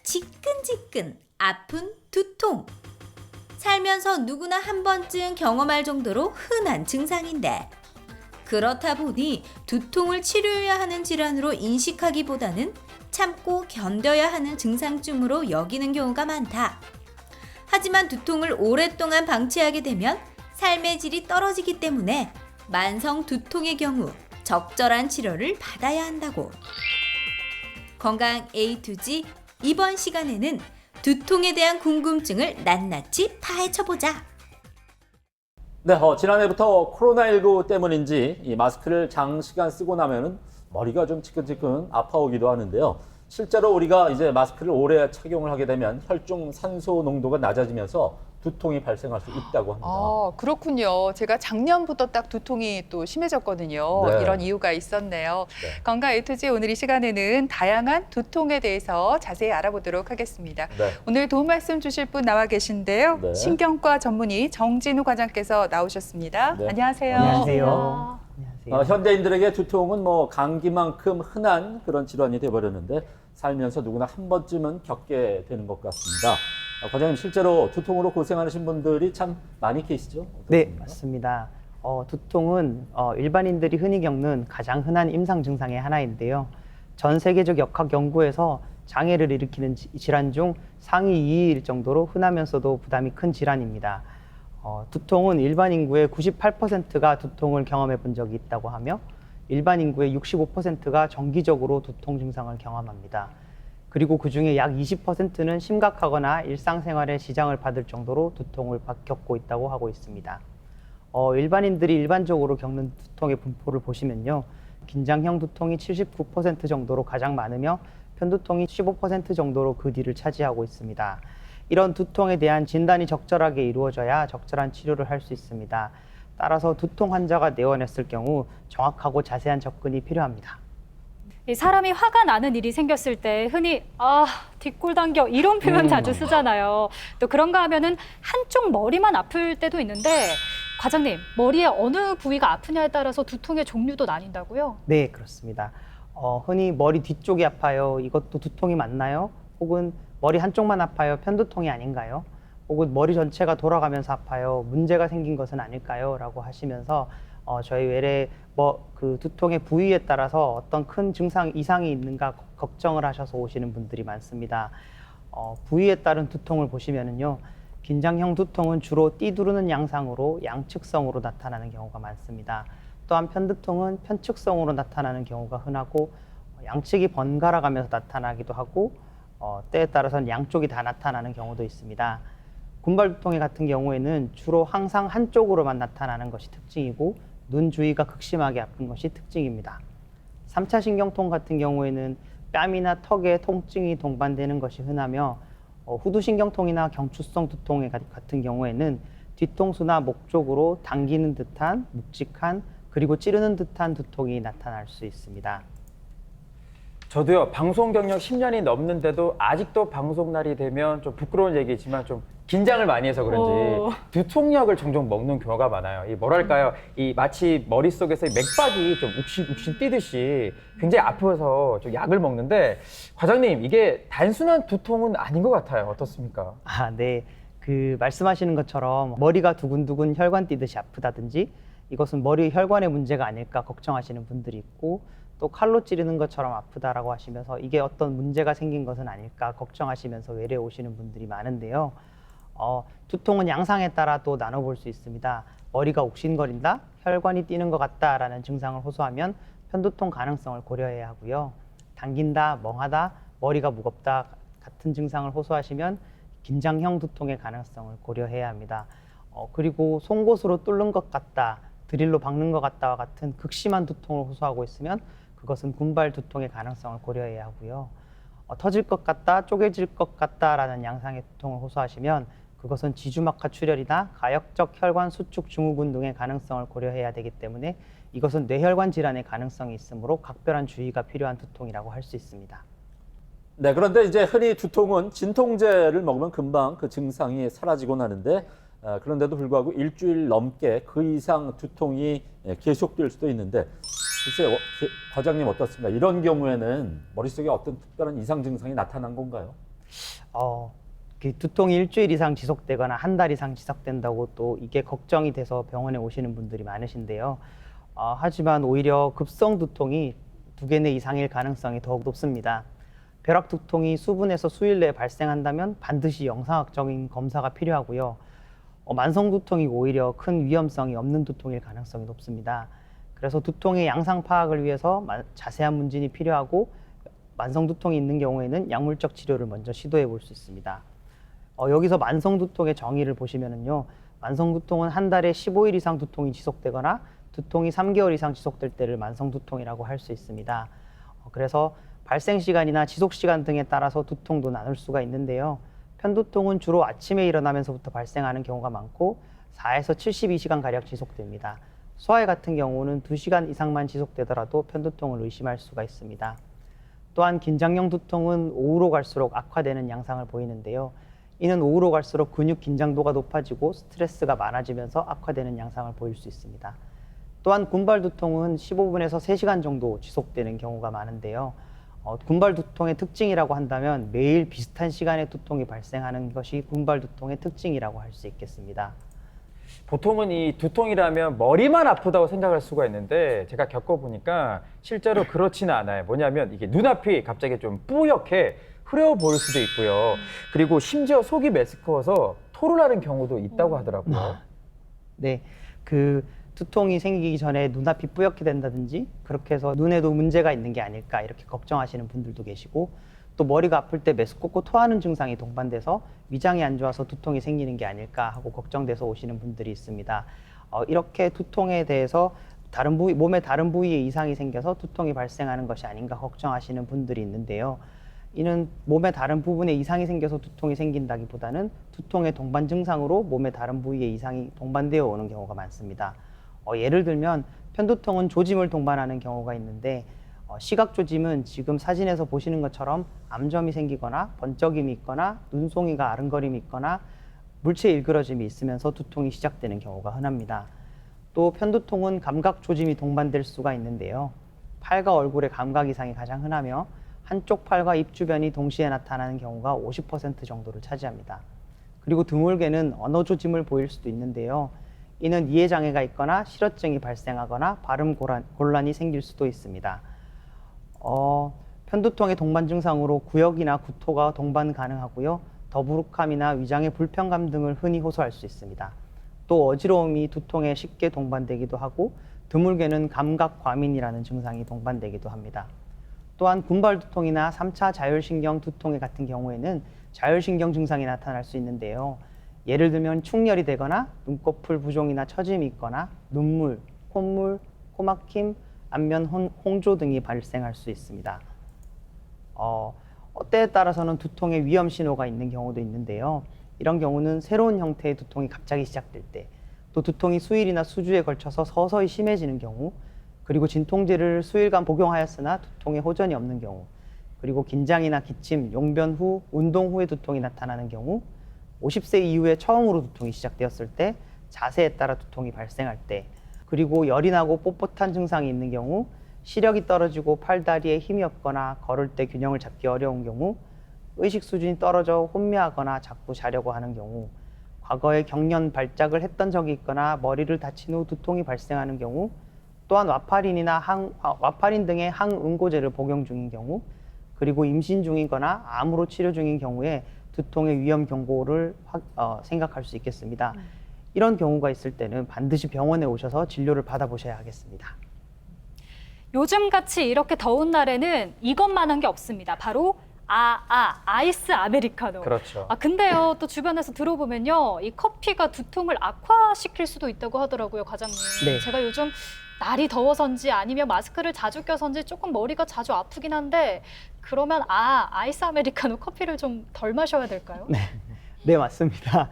지끈지끈 아픈 두통. 살면서 누구나 한 번쯤 경험할 정도로 흔한 증상인데, 그렇다 보니 두통을 치료해야 하는 질환으로 인식하기보다는 참고 견뎌야 하는 증상쯤으로 여기는 경우가 많다. 하지만 두통을 오랫동안 방치하게 되면 삶의 질이 떨어지기 때문에 만성 두통의 경우 적절한 치료를 받아야 한다고. 건강 A to G, 이번 시간에는 두통에 대한 궁금증을 낱낱이 파헤쳐보자. 네, 지난해부터 코로나19 때문인지 이 마스크를 장시간 쓰고 나면은 머리가 좀 지끈지끈 아파오기도 하는데요. 실제로 우리가 이제 마스크를 오래 착용을 하게 되면 혈중 산소 농도가 낮아지면서 두통이 발생할 수 있다고 합니다. 그렇군요. 제가 작년부터 딱 두통이 또 심해졌거든요. 네. 이런 이유가 있었네요. 네. 건강 A2G 오늘 이 시간에는 다양한 두통에 대해서 자세히 알아보도록 하겠습니다. 네. 오늘 도움 말씀 주실 분 나와 계신데요. 네. 신경과 전문의 정진우 과장께서 나오셨습니다. 네. 안녕하세요. 안녕하세요. 안녕하세요. 현대인들에게 두통은 뭐 감기만큼 흔한 그런 질환이 되어버렸는데 살면서 누구나 한 번쯤은 겪게 되는 것 같습니다. 과장님, 실제로 두통으로 고생하시는 분들이 참 많이 계시죠? 네, 어떻습니까? 맞습니다. 두통은 일반인들이 흔히 겪는 가장 흔한 임상 증상의 하나인데요. 전 세계적 역학 연구에서 장애를 일으키는 질환 중 상위 2위일 정도로 흔하면서도 부담이 큰 질환입니다. 두통은 일반 인구의 98%가 두통을 경험해 본 적이 있다고 하며 일반 인구의 65%가 정기적으로 두통 증상을 경험합니다. 그리고 그중에 약 20%는 심각하거나 일상생활에 지장을 받을 정도로 두통을 겪고 있다고 하고 있습니다. 일반인들이 일반적으로 겪는 두통의 분포를 보시면요. 긴장형 두통이 79% 정도로 가장 많으며 편두통이 15% 정도로 그 뒤를 차지하고 있습니다. 이런 두통에 대한 진단이 적절하게 이루어져야 적절한 치료를 할 수 있습니다. 따라서 두통 환자가 내원했을 경우 정확하고 자세한 접근이 필요합니다. 사람이 화가 나는 일이 생겼을 때 흔히 뒷골 당겨 이런 표현 자주 쓰잖아요. 또 그런가 하면은 한쪽 머리만 아플 때도 있는데, 과장님, 머리의 어느 부위가 아프냐에 따라서 두통의 종류도 나뉜다고요? 네, 그렇습니다. 흔히 머리 뒤쪽이 아파요. 이것도 두통이 맞나요? 혹은 머리 한쪽만 아파요. 편두통이 아닌가요? 혹은 머리 전체가 돌아가면서 아파요. 문제가 생긴 것은 아닐까요? 라고 하시면서 저희 외래 그 두통의 부위에 따라서 어떤 큰 증상 이상이 있는가 걱정을 하셔서 오시는 분들이 많습니다. 부위에 따른 두통을 보시면은요, 긴장형 두통은 주로 띠두르는 양상으로 양측성으로 나타나는 경우가 많습니다. 또한 편두통은 편측성으로 나타나는 경우가 흔하고 양측이 번갈아 가면서 나타나기도 하고 때에 따라서는 양쪽이 다 나타나는 경우도 있습니다. 군발두통 같은 경우에는 주로 항상 한쪽으로만 나타나는 것이 특징이고 눈 주위가 극심하게 아픈 것이 특징입니다. 3차 신경통 같은 경우에는 뺨이나 턱에 통증이 동반되는 것이 흔하며 후두신경통이나 경추성 두통 같은 경우에는 뒤통수나 목 쪽으로 당기는 듯한 묵직한 그리고 찌르는 듯한 두통이 나타날 수 있습니다. 저도요, 방송 경력 10년이 넘는데도 아직도 방송 날이 되면 좀 부끄러운 얘기지만 좀 긴장을 많이 해서 그런지 두통약을 종종 먹는 경우가 많아요. 뭐랄까요, 마치 머릿속에서 맥박이 좀 욱신 뛰듯이 굉장히 아파서 좀 약을 먹는데, 과장님, 이게 단순한 두통은 아닌 것 같아요. 어떻습니까? 네. 말씀하시는 것처럼 머리가 두근두근 혈관 뛰듯이 아프다든지 이것은 머리 혈관의 문제가 아닐까 걱정하시는 분들이 있고, 또 칼로 찌르는 것처럼 아프다라고 하시면서 이게 어떤 문제가 생긴 것은 아닐까 걱정하시면서 외래 오시는 분들이 많은데요. 두통은 양상에 따라 또 나눠볼 수 있습니다. 머리가 욱신거린다, 혈관이 뛰는 것 같다라는 증상을 호소하면 편두통 가능성을 고려해야 하고요. 당긴다, 멍하다, 머리가 무겁다 같은 증상을 호소하시면 긴장형 두통의 가능성을 고려해야 합니다. 그리고 송곳으로 뚫는 것 같다, 드릴로 박는 것 같다와 같은 극심한 두통을 호소하고 있으면 그것은 군발 두통의 가능성을 고려해야 하고요. 터질 것 같다, 쪼개질 것 같다라는 양상의 두통을 호소하시면 그것은 지주막하 출혈이나 가역적 혈관 수축 증후군 등의 가능성을 고려해야 되기 때문에 이것은 뇌혈관 질환의 가능성이 있으므로 각별한 주의가 필요한 두통이라고 할 수 있습니다. 네, 그런데 이제 흔히 두통은 진통제를 먹으면 금방 그 증상이 사라지곤 하는데, 그런데도 불구하고 일주일 넘게 그 이상 두통이 계속될 수도 있는데, 글쎄요, 과장님 어떻습니까? 이런 경우에는 머릿속에 어떤 특별한 이상 증상이 나타난 건가요? 그 두통이 일주일 이상 지속되거나 한 달 이상 지속된다고 또 이게 걱정이 돼서 병원에 오시는 분들이 많으신데요. 하지만 오히려 급성 두통이 2개 내 이상일 가능성이 더욱 높습니다. 벼락 두통이 수분에서 수일 내에 발생한다면 반드시 영상학적인 검사가 필요하고요. 만성 두통이 오히려 큰 위험성이 없는 두통일 가능성이 높습니다. 그래서 두통의 양상 파악을 위해서 자세한 문진이 필요하고 만성 두통이 있는 경우에는 약물적 치료를 먼저 시도해 볼 수 있습니다. 여기서 만성 두통의 정의를 보시면은요, 만성 두통은 한 달에 15일 이상 두통이 지속되거나 두통이 3개월 이상 지속될 때를 만성 두통이라고 할 수 있습니다. 그래서 발생 시간이나 지속 시간 등에 따라서 두통도 나눌 수가 있는데요. 편두통은 주로 아침에 일어나면서부터 발생하는 경우가 많고 4에서 72시간 가량 지속됩니다. 소아의 같은 경우는 2시간 이상만 지속되더라도 편두통을 의심할 수가 있습니다. 또한 긴장형 두통은 오후로 갈수록 악화되는 양상을 보이는데요. 이는 오후로 갈수록 근육 긴장도가 높아지고 스트레스가 많아지면서 악화되는 양상을 보일 수 있습니다. 또한 군발 두통은 15분에서 3시간 정도 지속되는 경우가 많은데요. 군발 두통의 특징이라고 한다면 매일 비슷한 시간에 두통이 발생하는 것이 군발 두통의 특징이라고 할 수 있겠습니다. 보통은 이 두통이라면 머리만 아프다고 생각할 수가 있는데 제가 겪어보니까 실제로 그렇지는 않아요. 뭐냐면 이게 눈앞이 갑자기 좀 뿌옇게 흐려 보일 수도 있고요. 그리고 심지어 속이 메스꺼워서 토를 하는 경우도 있다고 하더라고요. 네, 그 두통이 생기기 전에 눈앞이 뿌옇게 된다든지 그렇게 해서 눈에도 문제가 있는 게 아닐까 이렇게 걱정하시는 분들도 계시고, 또 머리가 아플 때 메스껍고 토하는 증상이 동반돼서 위장이 안 좋아서 두통이 생기는 게 아닐까 하고 걱정돼서 오시는 분들이 있습니다. 이렇게 두통에 대해서 몸의 다른 부위에 이상이 생겨서 두통이 발생하는 것이 아닌가 걱정하시는 분들이 있는데요. 이는 몸의 다른 부분에 이상이 생겨서 두통이 생긴다기보다는 두통의 동반 증상으로 몸의 다른 부위에 이상이 동반되어 오는 경우가 많습니다. 예를 들면 편두통은 조짐을 동반하는 경우가 있는데, 시각 조짐은 지금 사진에서 보시는 것처럼 암점이 생기거나 번쩍임이 있거나 눈송이가 아른거림이 있거나 물체 일그러짐이 있으면서 두통이 시작되는 경우가 흔합니다. 또 편두통은 감각 조짐이 동반될 수가 있는데요. 팔과 얼굴의 감각 이상이 가장 흔하며 한쪽 팔과 입 주변이 동시에 나타나는 경우가 50% 정도를 차지합니다. 그리고 드물게는 언어 조짐을 보일 수도 있는데요. 이는 이해장애가 있거나 실어증이 발생하거나 발음 곤란이 생길 수도 있습니다. 편두통의 동반 증상으로 구역이나 구토가 동반 가능하고요. 더부룩함이나 위장의 불편감 등을 흔히 호소할 수 있습니다. 또 어지러움이 두통에 쉽게 동반되기도 하고 드물게는 감각 과민이라는 증상이 동반되기도 합니다. 또한 군발 두통이나 3차 자율신경 두통 같은 경우에는 자율신경 증상이 나타날 수 있는데요. 예를 들면 충혈이 되거나 눈꺼풀 부종이나 처짐이 있거나 눈물, 콧물, 코막힘, 안면 홍조 등이 발생할 수 있습니다. 때에 따라서는 두통의 위험 신호가 있는 경우도 있는데요. 이런 경우는 새로운 형태의 두통이 갑자기 시작될 때, 또 두통이 수일이나 수주에 걸쳐서 서서히 심해지는 경우, 그리고 진통제를 수일간 복용하였으나 두통에 호전이 없는 경우, 그리고 긴장이나 기침, 용변 후, 운동 후에 두통이 나타나는 경우, 50세 이후에 처음으로 두통이 시작되었을 때, 자세에 따라 두통이 발생할 때, 그리고 열이 나고 뻣뻣한 증상이 있는 경우, 시력이 떨어지고 팔다리에 힘이 없거나 걸을 때 균형을 잡기 어려운 경우, 의식 수준이 떨어져 혼미하거나 자꾸 자려고 하는 경우, 과거에 경련 발작을 했던 적이 있거나 머리를 다친 후 두통이 발생하는 경우, 또한 와파린 등의 항응고제를 복용 중인 경우, 그리고 임신 중이거나 암으로 치료 중인 경우에 두통의 위험 경고를 생각할 수 있겠습니다. 이런 경우가 있을 때는 반드시 병원에 오셔서 진료를 받아보셔야 하겠습니다. 요즘같이 이렇게 더운 날에는 이것만한 게 없습니다. 바로 아이스 아메리카노. 그렇죠. 근데요, 또 주변에서 들어보면요, 이 커피가 두통을 악화시킬 수도 있다고 하더라고요, 과장님. 네. 제가 요즘 날이 더워서인지 아니면 마스크를 자주 껴서인지 조금 머리가 자주 아프긴 한데, 그러면 아이스 아메리카노 커피를 좀 덜 마셔야 될까요? 네, 맞습니다.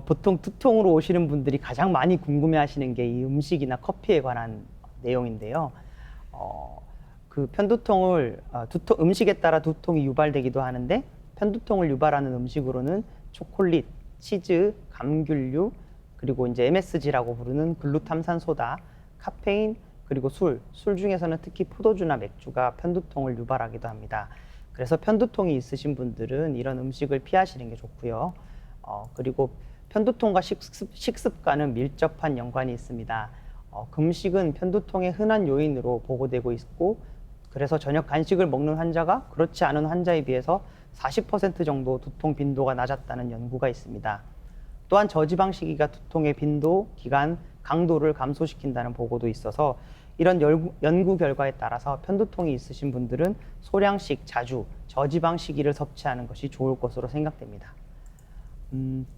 보통 두통으로 오시는 분들이 가장 많이 궁금해하시는 게 이 음식이나 커피에 관한 내용인데요. 그 편두통을 음식에 따라 두통이 유발되기도 하는데, 편두통을 유발하는 음식으로는 초콜릿, 치즈, 감귤류, 그리고 이제 MSG라고 부르는 글루탐산소다, 카페인, 그리고 술 중에서는 특히 포도주나 맥주가 편두통을 유발하기도 합니다. 그래서 편두통이 있으신 분들은 이런 음식을 피하시는 게 좋고요. 그리고 편두통과 식습과는 밀접한 연관이 있습니다. 금식은 편두통의 흔한 요인으로 보고되고 있고, 그래서 저녁 간식을 먹는 환자가 그렇지 않은 환자에 비해서 40% 정도 두통 빈도가 낮았다는 연구가 있습니다. 또한 저지방식이가 두통의 빈도, 기간, 강도를 감소시킨다는 보고도 있어서 이런 연구 결과에 따라서 편두통이 있으신 분들은 소량씩 자주 저지방식이를 섭취하는 것이 좋을 것으로 생각됩니다.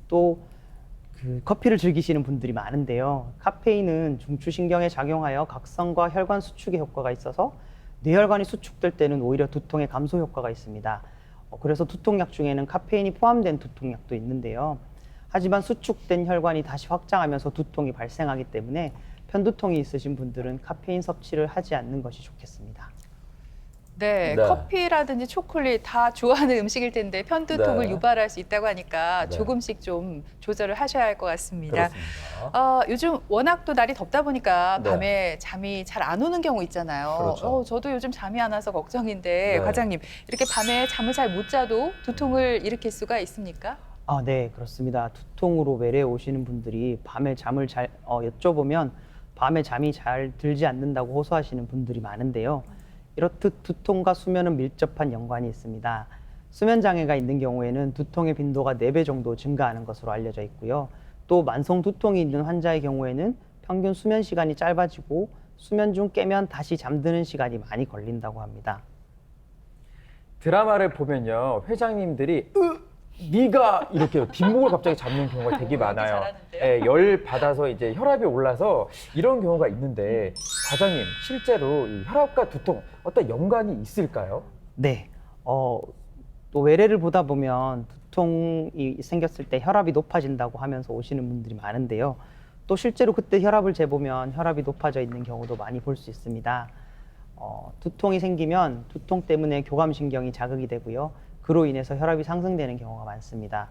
또 커피를 즐기시는 분들이 많은데요. 카페인은 중추신경에 작용하여 각성과 혈관 수축에 효과가 있어서 뇌혈관이 수축될 때는 오히려 두통의 감소 효과가 있습니다. 그래서 두통약 중에는 카페인이 포함된 두통약도 있는데요. 하지만 수축된 혈관이 다시 확장하면서 두통이 발생하기 때문에 편두통이 있으신 분들은 카페인 섭취를 하지 않는 것이 좋겠습니다. 네, 네. 커피라든지 초콜릿 다 좋아하는 음식일 텐데 편두통을 네. 유발할 수 있다고 하니까 네. 조금씩 좀 조절을 하셔야 할 것 같습니다. 그렇습니다. 요즘 워낙 또 날이 덥다 보니까 네. 밤에 잠이 잘 안 오는 경우 있잖아요. 그렇죠. 저도 요즘 잠이 안 와서 걱정인데 네. 과장님 이렇게 밤에 잠을 잘 못 자도 두통을 일으킬 수가 있습니까? 네, 그렇습니다. 두통으로 외래에 오시는 분들이 밤에 잠을 잘 여쭤보면 밤에 잠이 잘 들지 않는다고 호소하시는 분들이 많은데요. 이렇듯 두통과 수면은 밀접한 연관이 있습니다. 수면 장애가 있는 경우에는 두통의 빈도가 4배 정도 증가하는 것으로 알려져 있고요. 또 만성 두통이 있는 환자의 경우에는 평균 수면 시간이 짧아지고 수면 중 깨면 다시 잠드는 시간이 많이 걸린다고 합니다. 드라마를 보면요, 회장님들이 네가 이렇게 뒷목을 갑자기 잡는 경우가 되게 많아요. 잘하는데요? 예, 열 받아서 이제 혈압이 올라서 이런 경우가 있는데 과장님 실제로 이 혈압과 두통 어떤 연관이 있을까요? 네, 또 외래를 보다 보면 두통이 생겼을 때 혈압이 높아진다고 하면서 오시는 분들이 많은데요. 또 실제로 그때 혈압을 재보면 혈압이 높아져 있는 경우도 많이 볼 수 있습니다. 두통이 생기면 두통 때문에 교감신경이 자극이 되고요. 그로 인해서 혈압이 상승되는 경우가 많습니다.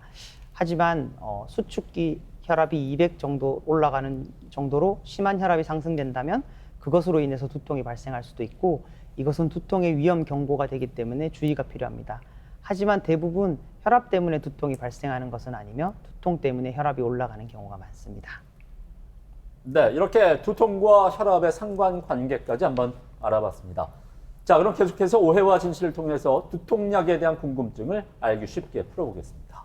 하지만 수축기 혈압이 200 정도 올라가는 정도로 심한 혈압이 상승된다면 그것으로 인해서 두통이 발생할 수도 있고, 이것은 두통의 위험 경고가 되기 때문에 주의가 필요합니다. 하지만 대부분 혈압 때문에 두통이 발생하는 것은 아니며 두통 때문에 혈압이 올라가는 경우가 많습니다. 네, 이렇게 두통과 혈압의 상관관계까지 한번 알아봤습니다. 자, 그럼 계속해서 오해와 진실을 통해서 두통약에 대한 궁금증을 알기 쉽게 풀어보겠습니다.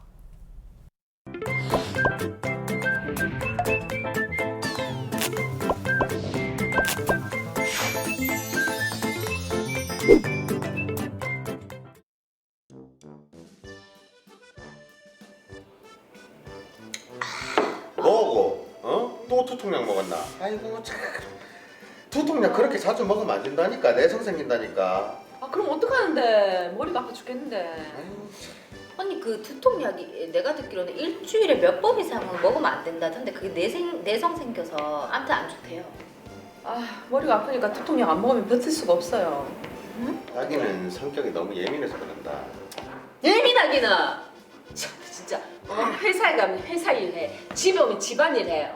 뭐고? 또 두통약 먹었나? 아이고 참. 두통약 그렇게 자주 먹으면 안 된다니까. 내성 생긴다니까. 아 그럼 어떡하는데? 머리가 아파 죽겠는데. 아이고 참. 언니 그 두통약이 내가 듣기로는 일주일에 몇 번 이상은 먹으면 안 된다던데 그게 내성 생겨서 아무튼 안 좋대요. 아 머리가 아프니까 두통약 안 먹으면 버틸 수가 없어요. 자기는 성격이 너무 예민해서 그런다. 예민하기는. 참 진짜. 회사에 가면 회사 일해. 집에 오면 집안일 해.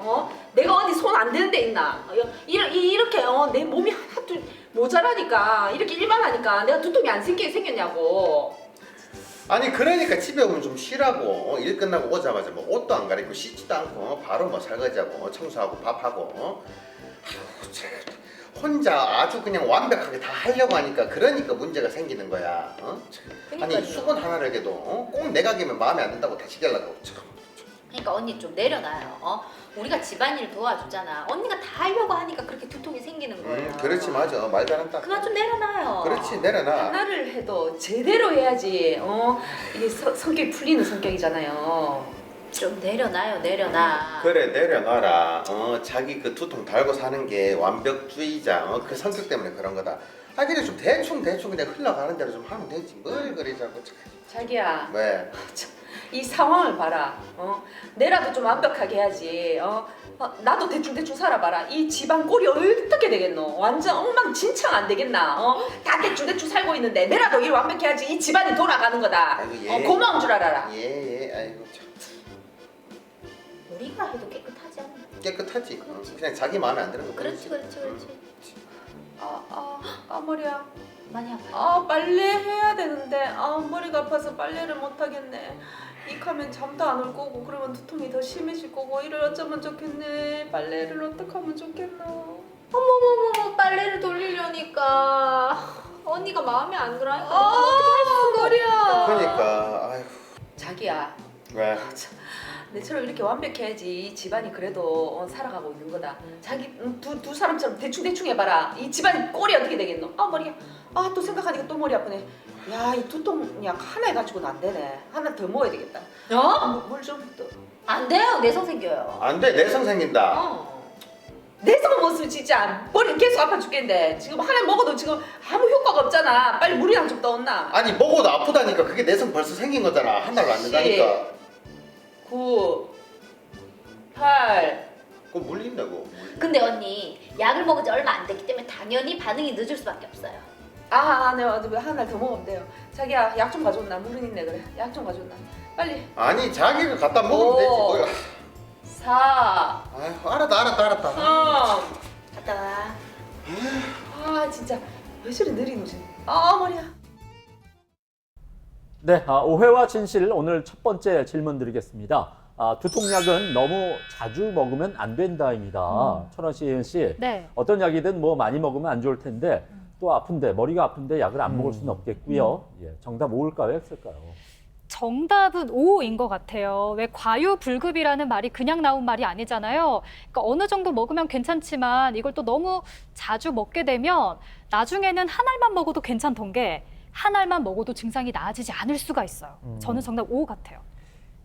내가 어디 손 안 대는 데 있나? 이렇게 내 몸이 하나도 모자라니까 이렇게 일만 하니까 내가 두통이 안 생겼냐고. 아니 그러니까 집에 오면 좀 쉬라고. 일 끝나고 오자마자 뭐 옷도 안 갈아입고 씻지도 않고 바로 뭐 설거지하고 청소하고 밥하고. 아이고 참. 혼자 아주 그냥 완벽하게 다 하려고 하니까 그러니까 문제가 생기는 거야. 아니 그러니까요. 수건 하나를 해도 꼭 내가 기면 마음에 안 든다고 다 시키려고. 참. 그러니까 언니 좀 내려놔요. 우리가 집안일 도와주잖아. 언니가 다 하려고 하니까 그렇게 두통이 생기는 거예요. 그렇지 맞아. 말 잘한다. 그만 좀 내려놔요. 그렇지 내려놔. 하나를 해도 제대로 해야지. 이게 성격이 풀리는 성격이잖아요. 좀 내려놔요. 내려놔. 그래 내려놔라. 자기 그 두통 달고 사는 게 완벽주의자. 그 성격 때문에 그런 거다. 아 그냥 좀 대충 그냥 흘러가는 대로 좀 하면 되지. 뭘 그리 자꾸. 자기야. 왜? 이 상황을 봐라. 내라도 좀 완벽하게 해야지. 나도 대충 살아봐라. 이 집안 꼴이 어떻게 되겠노? 완전 엉망진창 안 되겠나? 다 대충 살고 있는데 내라도 일 완벽해야지 이 집안이 돌아가는 거다. 아이고, 예. 고마운 줄 알아라. 예. 아이고 참. 우리가 해도 깨끗하지 않나? 깨끗하지. 그냥 자기 마음에 안 드는 거. 그렇지. 머리야. 많이 아파요? 아, 빨래 해야 되는데 머리가 아파서 빨래를 못 하겠네. 이카면 잠도 안 올 거고 그러면 두통이 더 심해질 거고 이를 어쩌면 좋겠네. 빨래를 어떻게 하면 좋겠나. 어머머머머, 빨래를 돌리려니까 언니가 마음에 안 들어하니까 어떻게 할 수가 머리야. 그러니까 아휴 자기야, 왜? 내처럼 이렇게 완벽해야지 집안이 그래도 살아가고 있는 거다. 자기 두 사람처럼 대충 해봐라. 이 집안이 꼴이 어떻게 되겠노? 머리야. 또 생각하니까 또 머리 아프네. 야, 이 두통약 하나 해가지고는 안 되네. 하나 더 먹어야 되겠다. 물 좀 더. 안 돼요. 내성 생겨요. 안 돼, 내성 생긴다. 내성 먹으면 진짜 머리 계속 아파 죽겠는데 지금 하나 먹어도 지금 아무 효과가 없잖아. 빨리 물이랑 좀 떠온나. 아니 먹어도 아프다니까. 그게 내성 벌써 생긴 거잖아. 한 달로 안 된다니까. 9, 8. 그거 물 있다고. 근데 언니, 약을 먹은 지 얼마 안 됐기 때문에 당연히 반응이 늦을 수밖에 없어요. 네, 하나 더 먹으면 돼요. 자기야, 약 좀 가져온나. 물은 있네. 그래, 약 좀 가져온나. 빨리. 아니 자기가 갖다 먹으면 되지. 오. 뭐야. 4, 아휴 알았다. 3. 갔다 와. 진짜 왜 저리 느리노지? 머리야. 네, 오해와 진실 오늘 첫 번째 질문 드리겠습니다. 두통약은 너무 자주 먹으면 안 된다입니다. 천원 씨, 예은 씨, 네. 어떤 약이든 뭐 많이 먹으면 안 좋을 텐데 또 아픈데 머리가 아픈데 약을 안 먹을 수는 없겠고요. 예, 정답 O일까요, X일까요? 정답은 O인 것 같아요. 왜 과유불급이라는 말이 그냥 나온 말이 아니잖아요. 그러니까 어느 정도 먹으면 괜찮지만 이걸 또 너무 자주 먹게 되면 나중에는 한 알만 먹어도 괜찮던 게 한 알만 먹어도 증상이 나아지지 않을 수가 있어요. 저는 정답 O 같아요.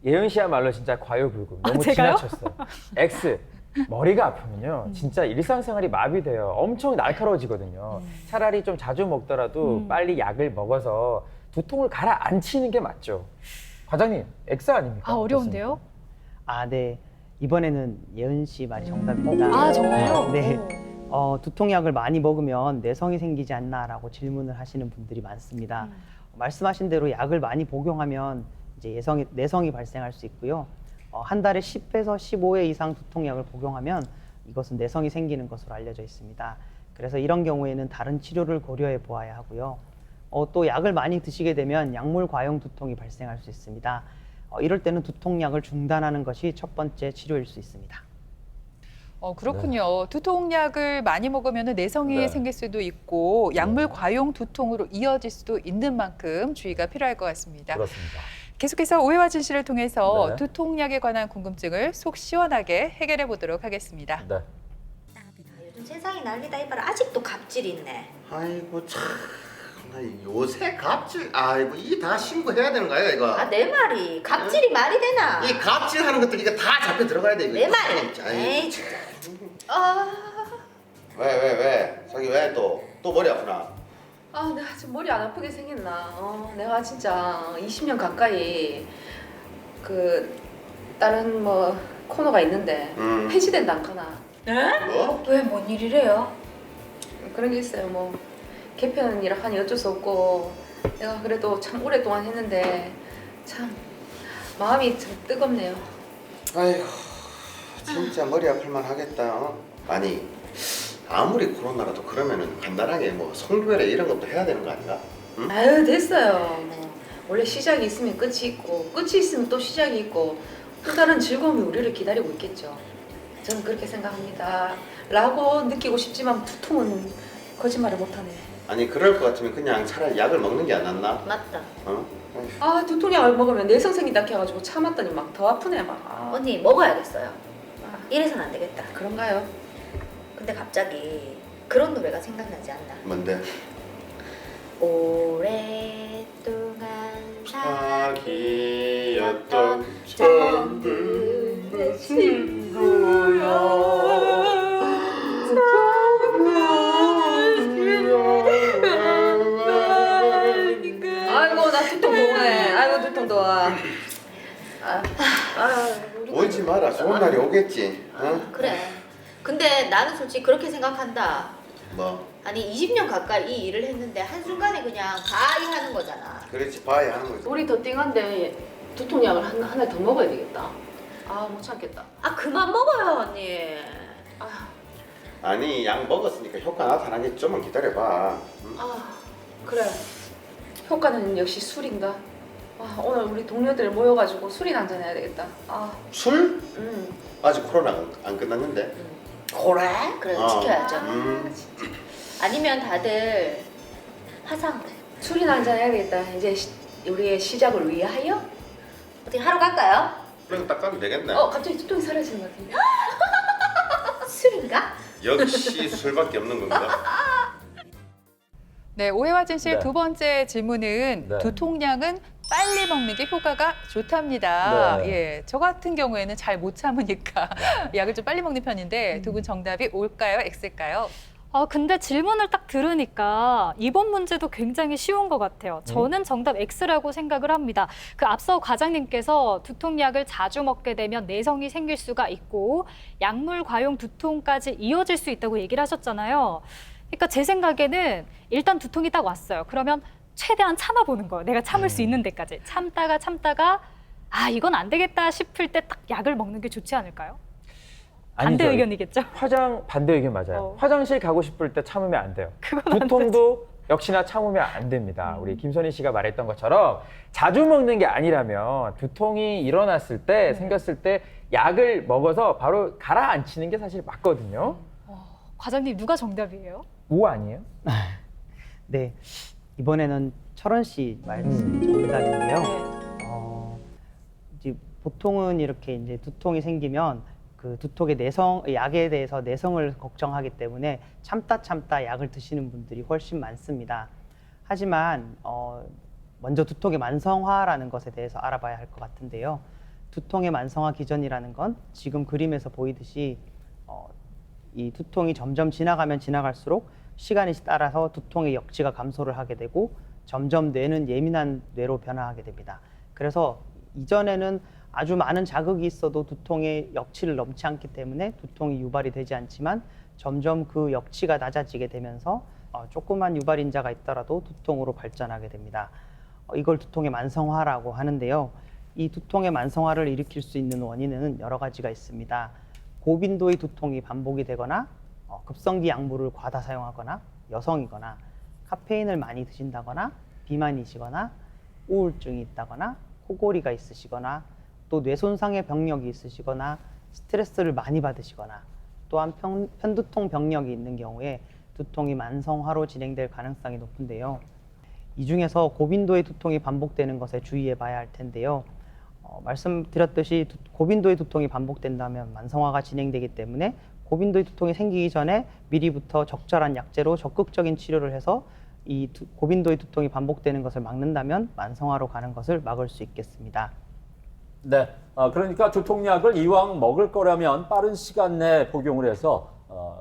예은 씨야말로 진짜 과유불급. 너무 제가요? 지나쳤어요. X. 머리가 아프면요. 진짜 일상생활이 마비돼요. 엄청 날카로워지거든요. 차라리 좀 자주 먹더라도 빨리 약을 먹어서 두통을 가라앉히는 게 맞죠. 과장님, X 아닙니까? 어려운데요? 네. 이번에는 예은 씨 말이 정답입니다. 정말요? 네. 오. 두통약을 많이 먹으면 내성이 생기지 않나라고 질문을 하시는 분들이 많습니다. 말씀하신 대로 약을 많이 복용하면 이제 내성이 발생할 수 있고요. 한 달에 10회에서 15회 이상 두통약을 복용하면 이것은 내성이 생기는 것으로 알려져 있습니다. 그래서 이런 경우에는 다른 치료를 고려해 보아야 하고요. 또 약을 많이 드시게 되면 약물 과용 두통이 발생할 수 있습니다. 이럴 때는 두통약을 중단하는 것이 첫 번째 치료일 수 있습니다. 그렇군요. 두통약을 많이 먹으면 내성이 네. 생길 수도 있고 약물 과용 두통으로 이어질 수도 있는 만큼 주의가 필요할 것 같습니다. 그렇습니다. 계속해서 오해와 진실을 통해서 네. 두통약에 관한 궁금증을 속 시원하게 해결해 보도록 하겠습니다. 네. 요즘 세상이 난리다 해봐라. 아직도 갑질이 있네. 아이고 참. 나 요새 갑질. 아이고 이 다 신고해야 되는 거야 이거. 내 말이 갑질이 말이 되나? 이 갑질하는 것들 이거 다 잡혀 들어가야 돼 이거. 내 말이. 아이, 에이 진짜. 왜? 자기 왜 또 머리 아프나? 내가 지금 머리 안 아프게 생겼나? 내가 진짜 20년 가까이 그 다른 뭐 코너가 있는데 폐지된다 않거나. 뭐? 왜 뭔 일이래요? 그런 게 있어요. 뭐 개편이라 하니 어쩔 수 없고 내가 그래도 참 오랫동안 했는데 참 마음이 참 뜨겁네요. 아이고 진짜 머리 아플만 하겠다. 아니 아무리 코로나라도 그러면은 간단하게 뭐 성교회 이런 것도 해야 되는 거 아닌가? 응? 아유 됐어요. 뭐 원래 시작이 있으면 끝이 있고 끝이 있으면 또 시작이 있고 또 다른 즐거움이 우리를 기다리고 있겠죠. 저는 그렇게 생각합니다. 라고 느끼고 싶지만 두통은 거짓말을 못하네. 아니 그럴 것 같으면 그냥 차라리 약을 먹는 게 안 낫나? 맞다. 아이고. 두통약을 먹으면 내성 생긴다 해가지고 참았더니 막 더 아프네 막. 언니 먹어야겠어요. 이래서는 안 되겠다. 그런가요? 근데 갑자기 그런 노래가 생각나지 않나? 뭔데? 오랫동안 사귀었던 전부 내 아이고 나 두통 도네. 아이고 두통 도와. 오지 마라. 좋은 날이 오겠지. 응? 그래. 근데 나는 솔직히 그렇게 생각한다. 뭐 아니 20년 가까이 이 일을 했는데 한순간에 그냥 바이 하는 거잖아. 그렇지 봐야 하는 거지. 우리 더 띵한데 두통약을 하나 더 먹어야 되겠다. 못 참겠다. 그만 먹어요 언니. 아니 약 먹었으니까 효과 나타나겠지. 좀만 기다려봐. 응? 아 그래. 효과는 역시 술인가? 아, 오늘 우리 동료들 모여가지고 술이나 한잔 해야 되겠다. 아, 술? 음. 아직 코로나 안 끝났는데. 그래? 그래 어. 지켜야죠. 아니면 다들 화상 술이나 한잔 해야 되겠다. 이제 우리의 시작을 위하여? 어떻게 하러 갈까요? 그래 딱 가면 되겠네. 갑자기 두통이 사라지는 것 같은데. 술인가? 역시 술밖에 없는 건가? 네, 오해와 진실 네. 두 번째 질문은 네. 두통약은 빨리 먹는 게 효과가 좋답니다. 네. 예, 저 같은 경우에는 잘 못 참으니까 약을 좀 빨리 먹는 편인데 두 분 정답이 O일까요, X일까요? 아, 근데 질문을 딱 들으니까 이번 문제도 굉장히 쉬운 것 같아요. 저는 정답 X라고 생각을 합니다. 그 앞서 과장님께서 두통약을 자주 먹게 되면 내성이 생길 수가 있고 약물 과용 두통까지 이어질 수 있다고 얘기를 하셨잖아요. 그러니까 제 생각에는 일단 두통이 딱 왔어요. 그러면 최대한 참아보는 거예요. 내가 참을 수 있는 데까지. 참다가 아, 이건 안 되겠다 싶을 때 딱 약을 먹는 게 좋지 않을까요? 반대 아니죠. 의견이겠죠? 반대 의견 맞아요. 화장실 가고 싶을 때 참으면 안 돼요. 그건 안 두통도 역시나 참으면 안 됩니다. 우리 김선희 씨가 말했던 것처럼 자주 먹는 게 아니라면 두통이 일어났을 때, 생겼을 때 약을 먹어서 바로 가라앉히는 게 사실 맞거든요. 과장님 누가 정답이에요? 오 아니에요? 네, 이번에는 철원 씨 말씀이 정답인데요. 이제 보통은 이렇게 이제 두통이 생기면 그 두통의 약에 대해서 내성을 걱정하기 때문에 참다 약을 드시는 분들이 훨씬 많습니다. 하지만 먼저 두통의 만성화라는 것에 대해서 알아봐야 할 것 같은데요. 두통의 만성화 기전이라는 건 지금 그림에서 보이듯이 이 두통이 점점 지나가면 지나갈수록 시간에 따라서 두통의 역치가 감소를 하게 되고 점점 뇌는 예민한 뇌로 변화하게 됩니다. 그래서 이전에는 아주 많은 자극이 있어도 두통의 역치를 넘지 않기 때문에 두통이 유발이 되지 않지만 점점 그 역치가 낮아지게 되면서 조그만 유발인자가 있더라도 두통으로 발전하게 됩니다. 이걸 두통의 만성화라고 하는데요. 이 두통의 만성화를 일으킬 수 있는 원인은 여러 가지가 있습니다. 고빈도의 두통이 반복이 되거나 급성기 약물을 과다 사용하거나 여성이거나 카페인을 많이 드신다거나 비만이시거나 우울증이 있다거나 코골이가 있으시거나 또 뇌손상의 병력이 있으시거나 스트레스를 많이 받으시거나 또한 편두통 병력이 있는 경우에 두통이 만성화로 진행될 가능성이 높은데요. 이 중에서 고빈도의 두통이 반복되는 것에 주의해 봐야 할 텐데요. 말씀드렸듯이 고빈도의 두통이 반복된다면 만성화가 진행되기 때문에 고빈도의 두통이 생기기 전에 미리부터 적절한 약제로 적극적인 치료를 해서 이 고빈도의 두통이 반복되는 것을 막는다면 만성화로 가는 것을 막을 수 있겠습니다. 네, 그러니까 두통약을 이왕 먹을 거라면 빠른 시간 내에 복용을 해서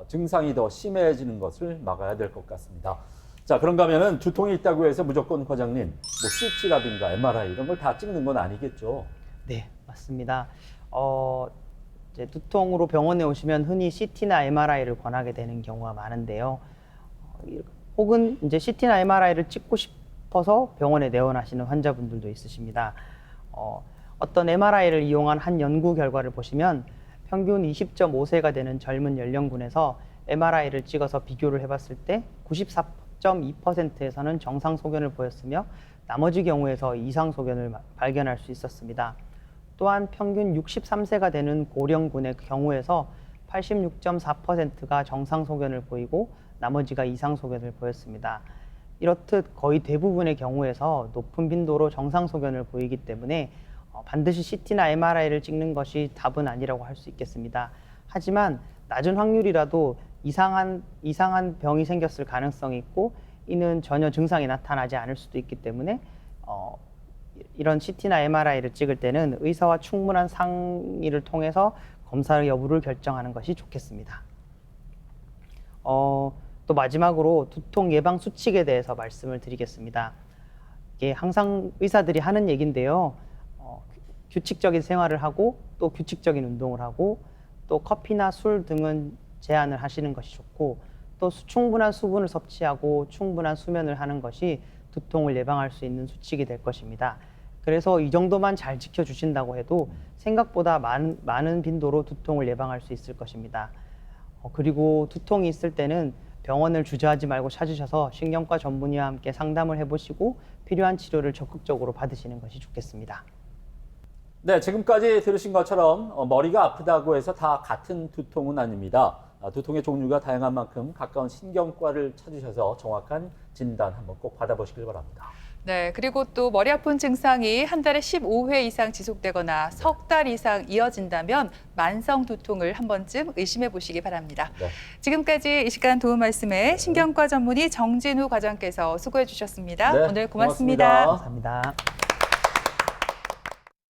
증상이 더 심해지는 것을 막아야 될 것 같습니다. 자, 그런가 하면은 두통이 있다고 해서 무조건 과장님, 뭐 CT라든가 MRI 이런 걸 다 찍는 건 아니겠죠? 네, 맞습니다. 이제 두통으로 병원에 오시면 흔히 CT나 MRI를 권하게 되는 경우가 많은데요. 혹은 이제 CT나 MRI를 찍고 싶어서 병원에 내원하시는 환자분들도 있으십니다. 어떤 MRI를 이용한 한 연구 결과를 보시면 평균 20.5세가 되는 젊은 연령군에서 MRI를 찍어서 비교를 해봤을 때 94.2%에서는 정상 소견을 보였으며 나머지 경우에서 이상 소견을 발견할 수 있었습니다. 또한 평균 63세가 되는 고령군의 경우에서 86.4%가 정상 소견을 보이고 나머지가 이상 소견을 보였습니다. 이렇듯 거의 대부분의 경우에서 높은 빈도로 정상 소견을 보이기 때문에 반드시 CT나 MRI를 찍는 것이 답은 아니라고 할 수 있겠습니다. 하지만 낮은 확률이라도 이상한 병이 생겼을 가능성이 있고 이는 전혀 증상이 나타나지 않을 수도 있기 때문에 이런 CT나 MRI를 찍을 때는 의사와 충분한 상의를 통해서 검사의 여부를 결정하는 것이 좋겠습니다. 또 마지막으로 두통 예방 수칙에 대해서 말씀을 드리겠습니다. 이게 항상 의사들이 하는 얘기인데요. 규칙적인 생활을 하고 또 규칙적인 운동을 하고 또 커피나 술 등은 제한을 하시는 것이 좋고 또 충분한 수분을 섭취하고 충분한 수면을 하는 것이 두통을 예방할 수 있는 수칙이 될 것입니다. 그래서 이 정도만 잘 지켜주신다고 해도 생각보다 많은 빈도로 두통을 예방할 수 있을 것입니다. 그리고 두통이 있을 때는 병원을 주저하지 말고 찾으셔서 신경과 전문의와 함께 상담을 해보시고 필요한 치료를 적극적으로 받으시는 것이 좋겠습니다. 네, 지금까지 들으신 것처럼 머리가 아프다고 해서 다 같은 두통은 아닙니다. 두통의 종류가 다양한 만큼 가까운 신경과를 찾으셔서 정확한 진단 한번 꼭 받아보시길 바랍니다. 네, 그리고 또 머리 아픈 증상이 한 달에 15회 이상 지속되거나 석 달 이상 이어진다면 만성 두통을 한 번쯤 의심해 보시기 바랍니다. 네. 지금까지 이 시간 도움 말씀에 신경과 전문의 정진우 과장께서 수고해 주셨습니다. 네, 오늘 고맙습니다. 고맙습니다. 감사합니다.